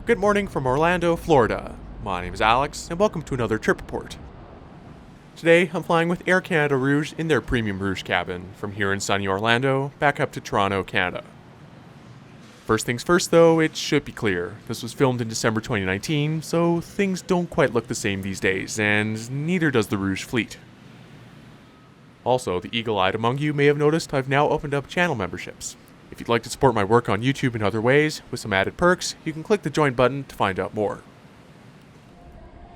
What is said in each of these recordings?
Good morning from Orlando, Florida. My name is Alex, and welcome to another trip report. Today, I'm flying with Air Canada Rouge in their Premium Rouge cabin from here in sunny Orlando back up to Toronto, Canada. First things first though, it should be clear. This was filmed in December 2019, so things don't quite look the same these days, and neither does the Rouge fleet. Also, the eagle-eyed among you may have noticed I've now opened up channel memberships. If you'd like to support my work on YouTube in other ways, with some added perks, you can click the join button to find out more.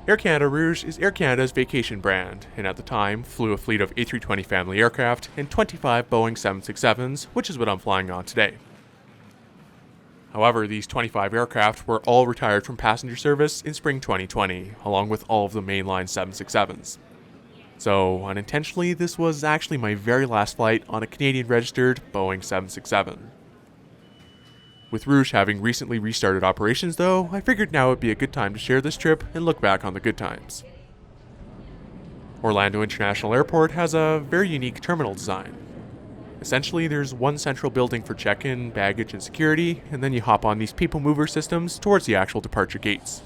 Air Canada Rouge is Air Canada's vacation brand, and at the time flew a fleet of A320 family aircraft and 25 Boeing 767s, which is what I'm flying on today. However, these 25 aircraft were all retired from passenger service in spring 2020, along with all of the mainline 767s. So, unintentionally, this was actually my very last flight on a Canadian-registered Boeing 767. With Rouge having recently restarted operations though, I figured now would be a good time to share this trip and look back on the good times. Orlando International Airport has a very unique terminal design. Essentially, there's one central building for check-in, baggage, and security, and then you hop on these people mover systems towards the actual departure gates.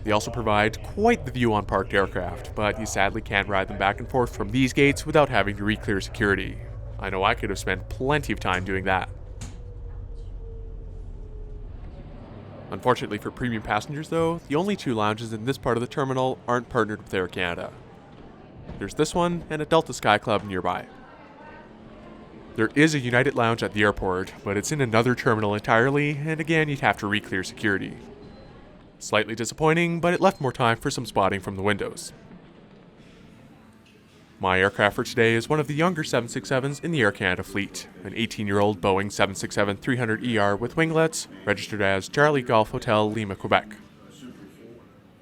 They also provide quite the view on parked aircraft, but you sadly can't ride them back and forth from these gates without having to re-clear security. I know I could have spent plenty of time doing that. Unfortunately for premium passengers though, the only two lounges in this part of the terminal aren't partnered with Air Canada. There's this one and a Delta Sky Club nearby. There is a United lounge at the airport, but it's in another terminal entirely, and again you'd have to re-clear security. Slightly disappointing, but it left more time for some spotting from the windows. My aircraft for today is one of the younger 767s in the Air Canada fleet, an 18-year-old Boeing 767-300ER with winglets, registered as Charlie Golf Hotel, Lima, Quebec.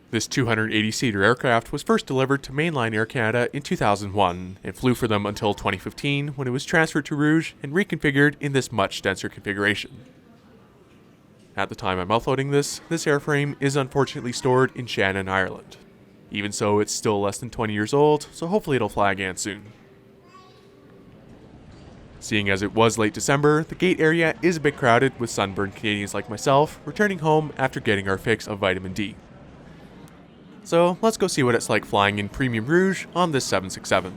This 280-seater aircraft was first delivered to mainline Air Canada in 2001 and flew for them until 2015 when it was transferred to Rouge and reconfigured in this much denser configuration. At the time I'm uploading this airframe is unfortunately stored in Shannon, Ireland. Even so, it's still less than 20 years old, so hopefully it'll fly again soon. Seeing as it was late December, the gate area is a bit crowded with sunburned Canadians like myself returning home after getting our fix of vitamin D. So let's go see what it's like flying in Premium Rouge on this 767.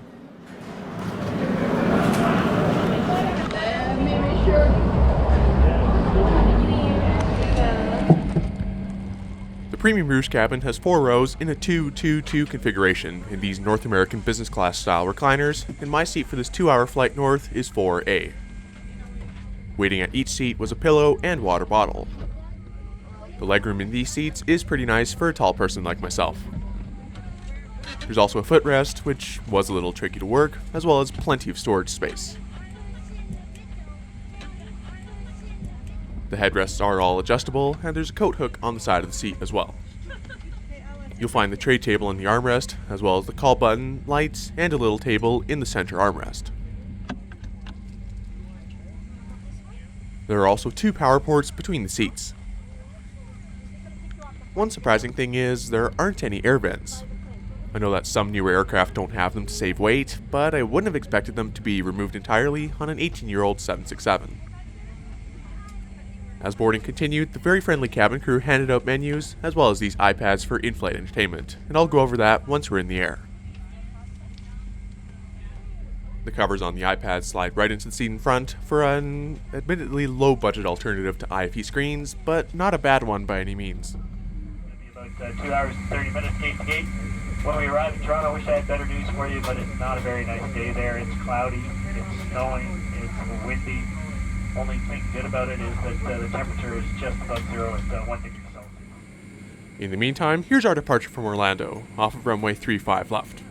The Premium Rouge cabin has 4 rows in a 2-2-2 configuration in these North American business class style recliners, and my seat for this 2-hour flight north is 4A. Waiting at each seat was a pillow and water bottle. The legroom in these seats is pretty nice for a tall person like myself. There's also a footrest, which was a little tricky to work, as well as plenty of storage space. The headrests are all adjustable, and there's a coat hook on the side of the seat as well. You'll find the tray table in the armrest, as well as the call button, lights, and a little table in the center armrest. There are also 2 power ports between the seats. One surprising thing is there aren't any air vents. I know that some newer aircraft don't have them to save weight, but I wouldn't have expected them to be removed entirely on an 18-year-old 767. As boarding continued, the very friendly cabin crew handed out menus, as well as these iPads for in-flight entertainment, and I'll go over that once we're in the air. The covers on the iPads slide right into the seat in front for an admittedly low-budget alternative to IFE screens, but not a bad one by any means. It'll be about 2 hours and 30 minutes gate to gate. When we arrive in Toronto, I wish I had better news for you, but it's not a very nice day there. It's cloudy, it's snowing, it's windy. Only thing good about it is that the temperature is just above zero at 1 degree Celsius. In the meantime, here's our departure from Orlando, off of runway 35 left.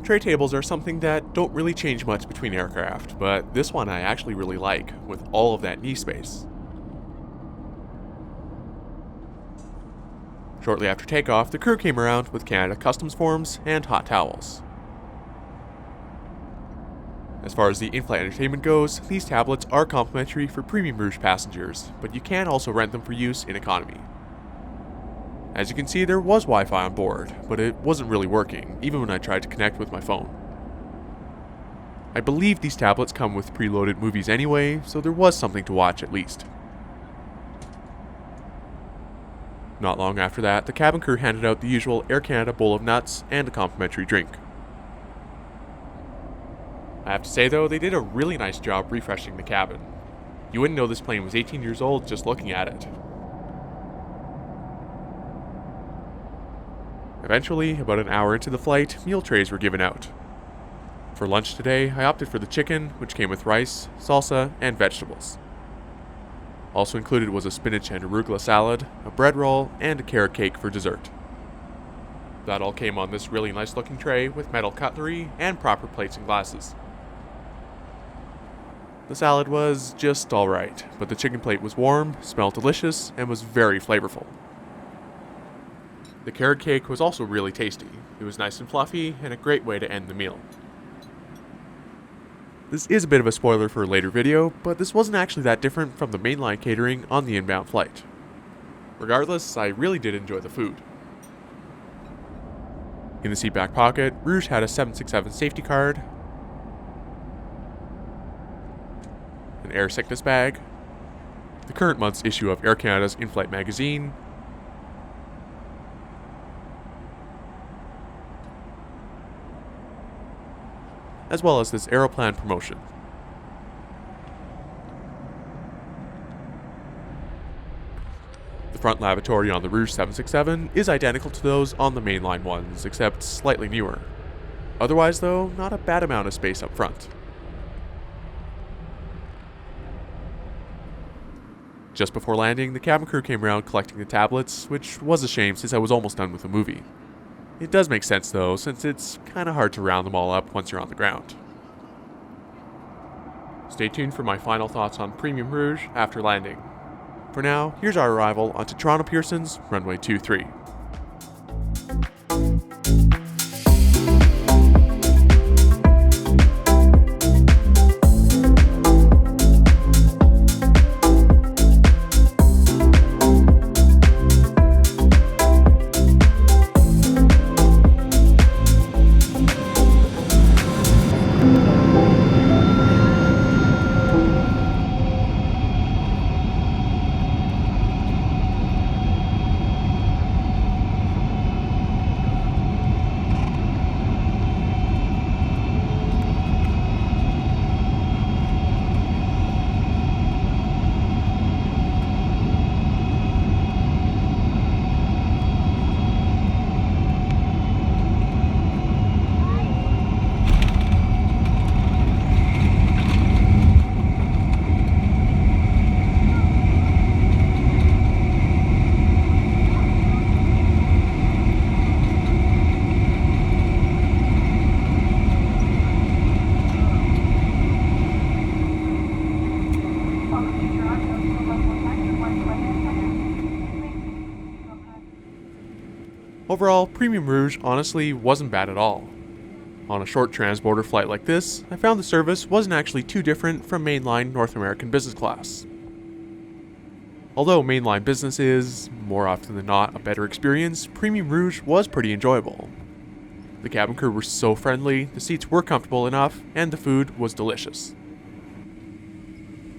Tray tables are something that don't really change much between aircraft, but this one I actually really like, with all of that knee space. Shortly after takeoff, the crew came around with Canada Customs forms and hot towels. As far as the in-flight entertainment goes, these tablets are complimentary for Premium Rouge passengers, but you can also rent them for use in economy. As you can see, there was Wi-Fi on board, but it wasn't really working, even when I tried to connect with my phone. I believe these tablets come with preloaded movies anyway, so there was something to watch at least. Not long after that, the cabin crew handed out the usual Air Canada bowl of nuts and a complimentary drink. I have to say though, they did a really nice job refreshing the cabin. You wouldn't know this plane was 18 years old just looking at it. Eventually, about an hour into the flight, meal trays were given out. For lunch today, I opted for the chicken, which came with rice, salsa, and vegetables. Also included was a spinach and arugula salad, a bread roll, and a carrot cake for dessert. That all came on this really nice looking tray with metal cutlery and proper plates and glasses. The salad was just alright, but the chicken plate was warm, smelled delicious, and was very flavorful. The carrot cake was also really tasty. It was nice and fluffy, and a great way to end the meal. This is a bit of a spoiler for a later video, but this wasn't actually that different from the mainline catering on the inbound flight. Regardless, I really did enjoy the food. In the seat back pocket, Rouge had a 767 safety card, an air sickness bag, the current month's issue of Air Canada's in-flight magazine, as well as this Aeroplan promotion. The front lavatory on the Rouge 767 is identical to those on the mainline ones, except slightly newer. Otherwise though, not a bad amount of space up front. Just before landing, the cabin crew came around collecting the tablets, which was a shame since I was almost done with the movie. It does make sense though, since it's kinda hard to round them all up once you're on the ground. Stay tuned for my final thoughts on Premium Rouge after landing. For now, here's our arrival onto Toronto-Pearson's Runway 23. Overall, Premium Rouge honestly wasn't bad at all. On a short transborder flight like this, I found the service wasn't actually too different from mainline North American business class. Although mainline business is, more often than not, a better experience, Premium Rouge was pretty enjoyable. The cabin crew were so friendly, the seats were comfortable enough, and the food was delicious.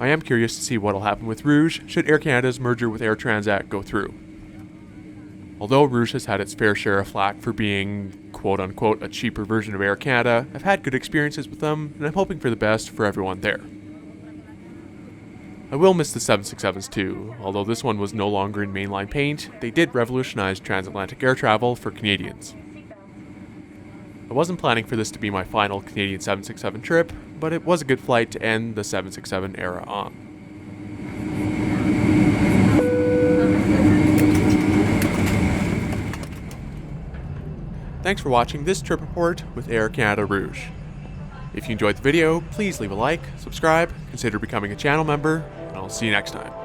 I am curious to see what'll happen with Rouge should Air Canada's merger with Air Transat go through. Although Rouge has had its fair share of flack for being, quote-unquote, a cheaper version of Air Canada, I've had good experiences with them, and I'm hoping for the best for everyone there. I will miss the 767s too. Although this one was no longer in mainline paint, they did revolutionize transatlantic air travel for Canadians. I wasn't planning for this to be my final Canadian 767 trip, but it was a good flight to end the 767 era on. Thanks for watching this trip report with Air Canada Rouge. If you enjoyed the video, please leave a like, subscribe, consider becoming a channel member, and I'll see you next time.